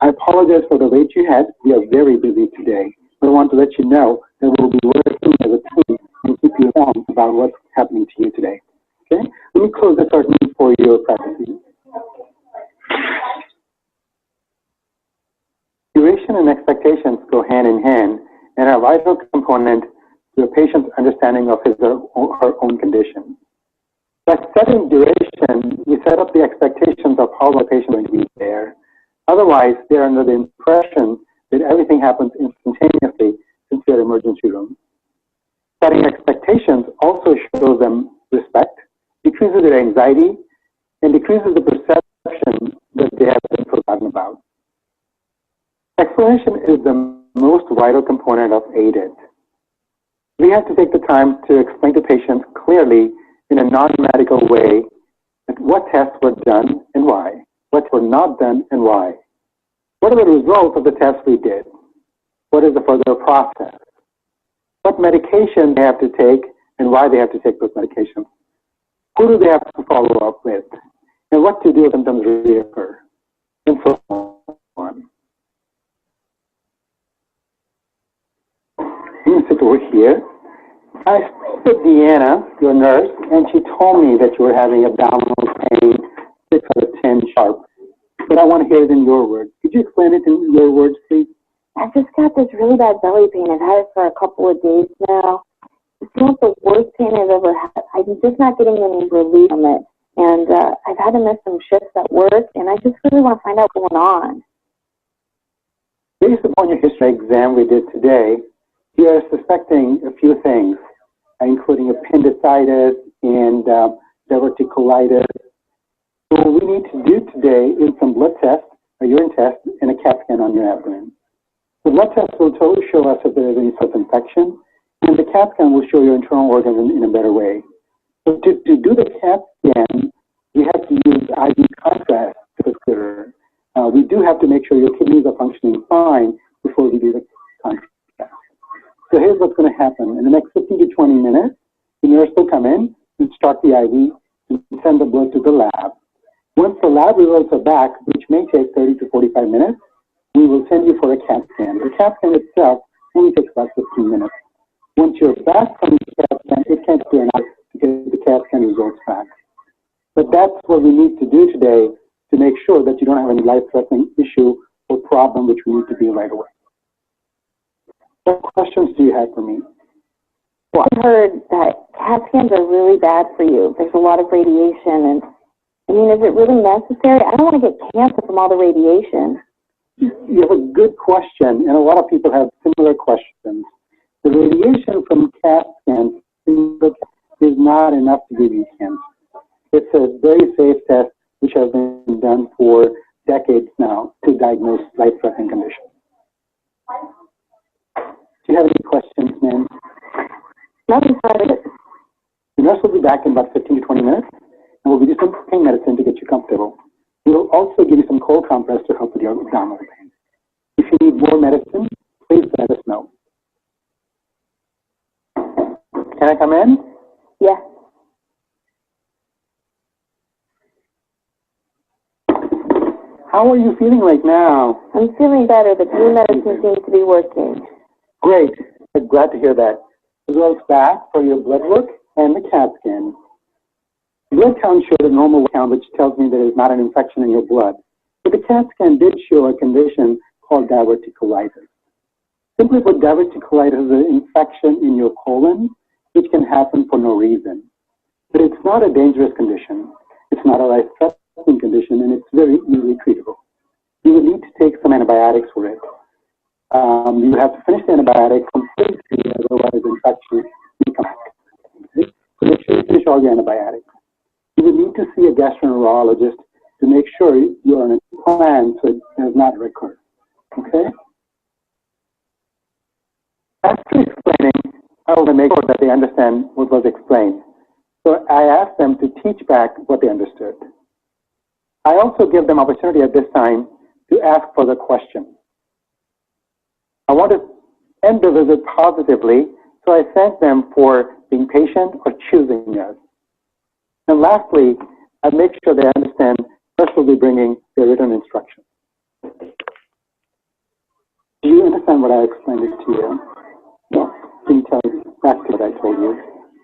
[SPEAKER 2] I apologize for the wait you had. We are very busy today, but I want to let you know that we'll be working as a team and keep you informed about what's happening to you today. Okay? Let me close the curtain for your privacy. Duration and expectations go hand in hand and are a vital component to a patient's understanding of his or her own condition. By setting duration, we set up the expectations of how the patient is going to be there. Otherwise, they're under the impression that everything happens instantaneously since they're emergency room. Setting expectations also shows them respect, decreases their anxiety, and decreases the perception that they have been forgotten about. Explanation is the most vital component of AIDET. We have to take the time to explain to patients clearly in a non-medical way that what tests were done and why, what were not done and why. What are the results of the tests we did? What is the further process? What medication they have to take and why they have to take those medications? Who do they have to follow up with? And what to do if symptoms reoccur? And so on. You can sit over here. I spoke with Deanna, your nurse, and she told me that you were having abdominal pain, 6 out of 10 sharp. But I want to hear it in your words. Could you explain it in your words, please?
[SPEAKER 3] I've just got this really bad belly pain. I've had it for a couple of days now. It's not the worst pain I've ever had. I'm just not getting any relief from it. And I've had to miss some shifts at work, and I just really want to find out what's going on.
[SPEAKER 2] Based upon your history exam we did today, you are suspecting a few things, including appendicitis and diverticulitis. So what we need to do today is some blood tests, a urine test, and a CAT scan on your abdomen. The blood test will totally show us if there is any self-infection, and the CAT scan will show your internal organs in a better way. So to do the CAT scan, we have to use IV contrast to be clearer. We do have to make sure your kidneys are functioning fine before we do the contrast. So here's what's going to happen. In the next 15 to 20 minutes, the nurse will come in and start the IV and send the blood to the lab. Once the lab results are back, which may take 30 to 45 minutes, we will send you for a CAT scan. The CAT scan itself only takes about 15 minutes. Once you're back from the CAT scan, it can't be enough to get the CAT scan results back. But that's what we need to do today to make sure that you don't have any life-threatening issue or problem which we need to do right away. What questions do you have for me?
[SPEAKER 3] Well, I heard that CAT scans are really bad for you. There's a lot of radiation, and I mean, is it really necessary? I don't want to get cancer from all the radiation.
[SPEAKER 2] You have a good question, and a lot of people have similar questions. The radiation from CAT scans is not enough to give you cancer. It's a very safe test which has been done for decades now to diagnose life-threatening conditions. Do you have any questions, ma'am?
[SPEAKER 3] Nothing started.
[SPEAKER 2] The nurse will be back in about 15 to 20 minutes, and we'll give you some pain medicine to get you comfortable. We'll also give you some cold compress to help with your abdominal pain. If you need more medicine, please let us know. Can I come in?
[SPEAKER 3] Yeah.
[SPEAKER 2] How are you feeling right now?
[SPEAKER 3] I'm feeling better. The pain medicine seems to be working.
[SPEAKER 2] Great. I'm glad to hear that. Results back for your blood work and the CAT scan. Blood count showed a normal count, which tells me there is not an infection in your blood. But the CAT scan did show a condition called diverticulitis. Simply put, diverticulitis is an infection in your colon, which can happen for no reason. But it's not a dangerous condition. It's not a life-threatening condition, and it's very easily treatable. You will need to take some antibiotics for it. You have to finish the antibiotic completely, otherwise the infection will come back. Okay? So make sure you finish all your antibiotics. You will need to see a gastroenterologist to make sure you're on a plan so it does not recur. Okay? After explaining, I want to make sure that they understand what was explained. So I asked them to teach back what they understood. I also give them opportunity at this time to ask further questions. I want to end the visit positively, so I thank them for being patient or choosing us. And lastly, I make sure they understand first we'll be bringing their written instructions. Do you understand what I explained it to you? Yes. Can you tell me back to what I told you?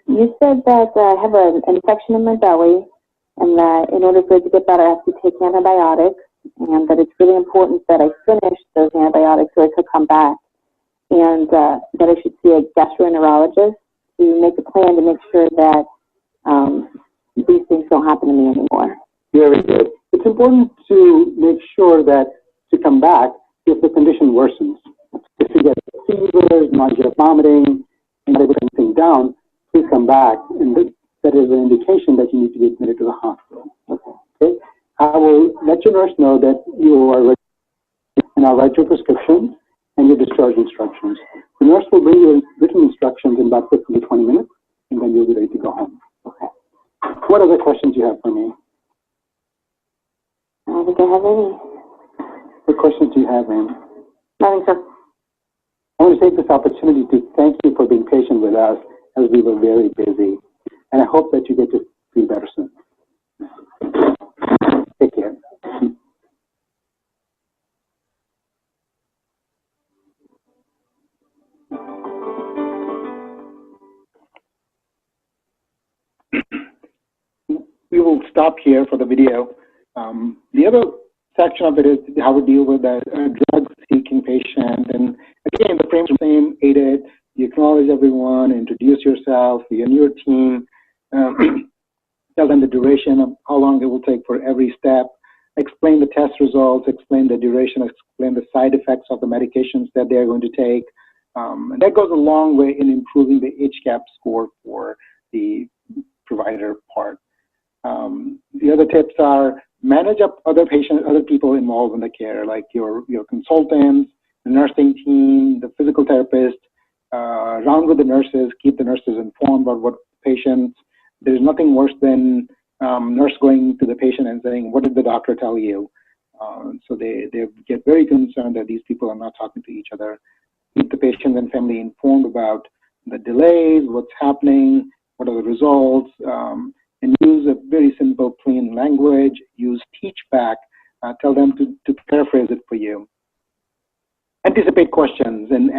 [SPEAKER 3] You said that I have an infection in my belly, and that in order for it to get better, I have to take antibiotics, and that it's really important that I finish those antibiotics so it could come back, and that I should see a gastroenterologist to make a plan to make sure that these things don't happen to me anymore.
[SPEAKER 2] Very good. It's important to make sure that to come back if the condition worsens. If you get fever, nausea, vomiting, and not able to get anything down, please come back, and that is an indication that you need to be admitted to the hospital. Okay? I will let your nurse know that you are ready, and I'll write your prescriptions and your discharge instructions. The nurse will bring you written instructions in about 15 to 20 minutes, and then you'll be ready to go home. Okay. What other questions do you have for me?
[SPEAKER 3] I don't think I have any.
[SPEAKER 2] What questions do you have, ma'am?
[SPEAKER 3] Nothing, sir.
[SPEAKER 2] I want to take this opportunity to thank you for being patient with us as we were very busy. And I hope that you get to feel better soon. Take care.
[SPEAKER 1] We will stop here for the video. The other section of it is how to deal with a drug-seeking patient. And again, the frame's the same, AIDET. You acknowledge everyone, introduce yourself, you and your team, tell them the duration of how long it will take for every step, explain the test results, explain the duration, explain the side effects of the medications that they're going to take. And that goes a long way in improving the HCAHPS score for the provider part. The other tips are manage up other people involved in the care, like your consultants, the nursing team, the physical therapist, round with the nurses, keep the nurses informed about what patients. There's nothing worse than nurse going to the patient and saying, what did the doctor tell you? So they get very concerned that these people are not talking to each other. Keep the patient and family informed about the delays, what's happening, what are the results, and use a very simple, plain language. Use teach back. Tell them to paraphrase it for you. Anticipate questions and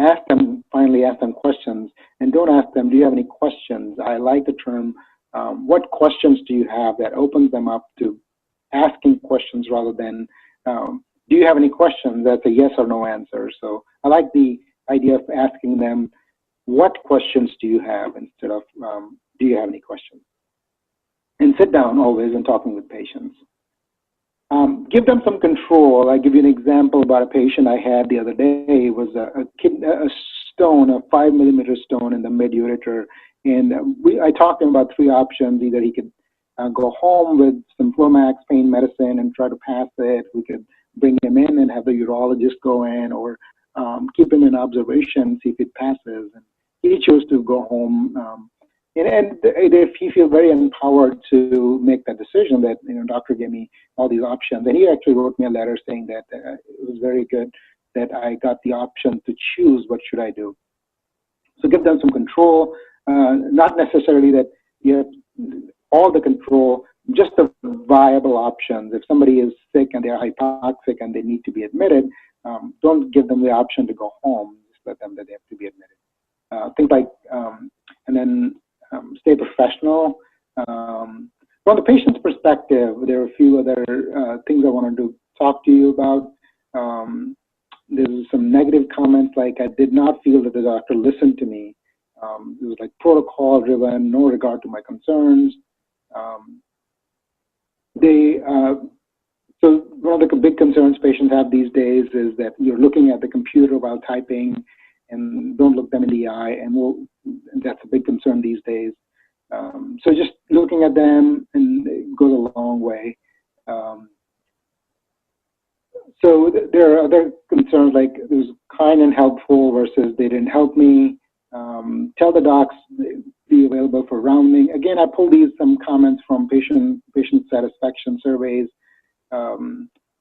[SPEAKER 1] finally ask them questions. And don't ask them, do you have any questions? I like the term, what questions do you have? That opens them up to asking questions rather than, do you have any questions? That's a yes or no answer. So I like the idea of asking them, what questions do you have instead of, do do you have any questions? And sit down always when talking with patients. Give them some control. I'll give you an example about a patient I had the other day. It was a stone, a 5 millimeter stone in the mid-ureter. And I talked to him about 3 options. Either he could go home with some Flomax pain medicine and try to pass it. We could bring him in and have the urologist go in, or keep him in observation, see if it passes. And he chose to go home. And if he feels very empowered to make that decision that, doctor gave me all these options. And he actually wrote me a letter saying that it was very good that I got the option to choose what should I do. So give them some control, not necessarily that you have all the control, just the viable options. If somebody is sick and they're hypoxic and they need to be admitted, don't give them the option to go home. Just let them that they have to be admitted. Things like, and then stay professional. From the patient's perspective, there are a few other things I wanted to talk to you about. There's some negative comments like, I did not feel that the doctor listened to me. It was like protocol driven, no regard to my concerns. So one of the big concerns patients have these days is that you're looking at the computer while typing and don't look them in the eye, and that's a big concern these days. So just looking at them, and it goes a long way. So there are other concerns like it was kind and helpful versus they didn't help me. Tell the docs, be available for rounding. Again, I pulled some comments from patient satisfaction surveys.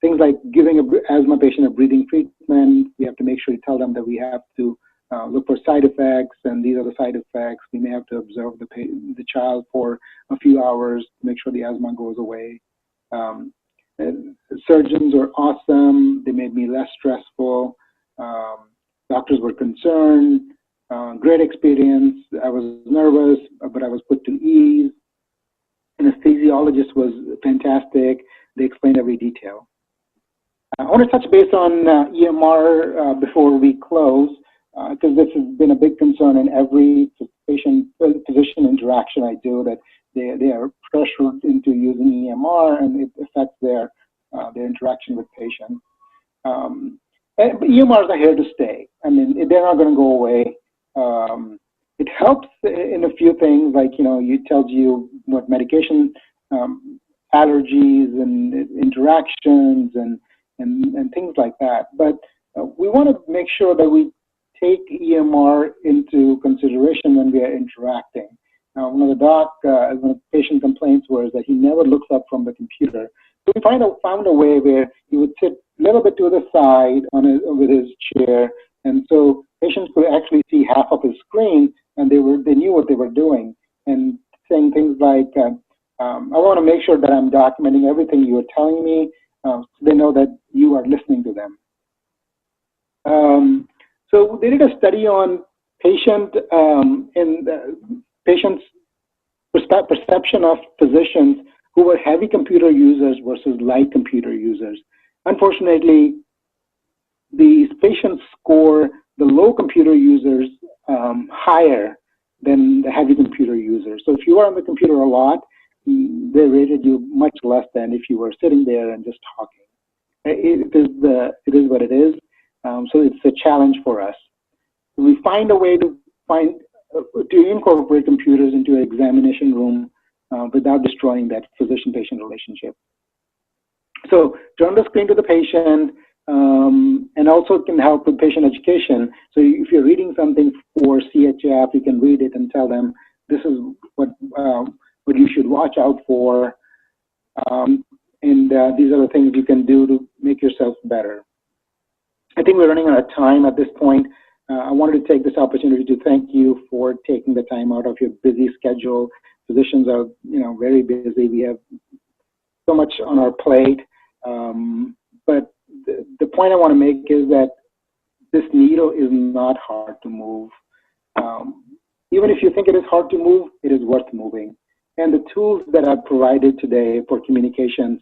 [SPEAKER 1] Things like giving an asthma patient a breathing treatment. We have to make sure to tell them that we have to look for side effects, and these are the side effects. We may have to observe the child for a few hours to make sure the asthma goes away. Surgeons were awesome. They made me less stressful. Doctors were concerned. Great experience. I was nervous, but I was put to ease. Anesthesiologist was fantastic. They explained every detail. I want to touch base on EMR before we close, because this has been a big concern in every patient-physician interaction I do, that they are pressured into using EMR, and it affects their interaction with patients. But EMRs are here to stay. I mean, they're not going to go away. It helps in a few things, like, it tells you what medication, allergies and interactions and things like that. But we want to make sure that we take EMR into consideration when we are interacting. Now, one of the patient complaints was that he never looks up from the computer. So we found a way where he would sit a little bit to the side with his chair, and so patients could actually see half of his screen, and they knew what they were doing, and saying things like, I want to make sure that I'm documenting everything you are telling me, so they know that you are listening to them. So they did a study on patients' perception of physicians who were heavy computer users versus light computer users. Unfortunately, these patients score the low computer users higher than the heavy computer users. So if you are on the computer a lot, they rated you much less than if you were sitting there and just talking. It is what it is. So it's a challenge for us. We find a way to incorporate computers into an examination room without destroying that physician-patient relationship. So turn the screen to the patient, and also it can help with patient education. So if you're reading something for CHF, you can read it and tell them this is what you should watch out for, and these are the things you can do to make yourself better. I think we're running out of time at this point. I wanted to take this opportunity to thank you for taking the time out of your busy schedule. Physicians are, very busy. We have so much on our plate. But the point I want to make is that this needle is not hard to move. Even if you think it is hard to move, it is worth moving. And the tools that I've provided today for communications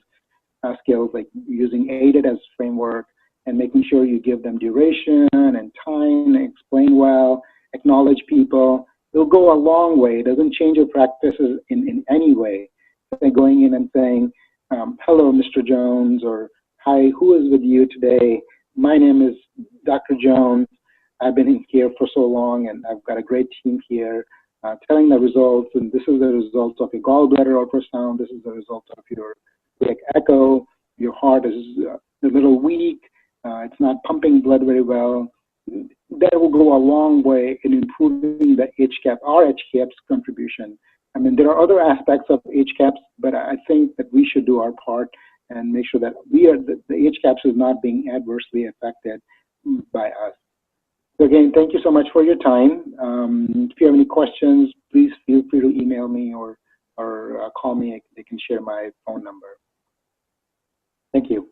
[SPEAKER 1] skills, like using AIDET as framework, and making sure you give them duration and time, explain well, acknowledge people, it'll go a long way. It doesn't change your practices in any way. By going in and saying, hello, Mr. Jones, or hi, who is with you today? My name is Dr. Jones. I've been in here for so long, and I've got a great team here. Telling the results, and this is the results of your gallbladder ultrasound. This is the result of your cardiac echo. Your heart is a little weak. It's not pumping blood very well. That will go a long way in improving the HCAHPS, our HCAHPS contribution. I mean, there are other aspects of HCAHPS, but I think that we should do our part and make sure that the HCAHPS is not being adversely affected by us. So again, thank you so much for your time. If you have any questions, please feel free to email me or call me. They can share my phone number. Thank you.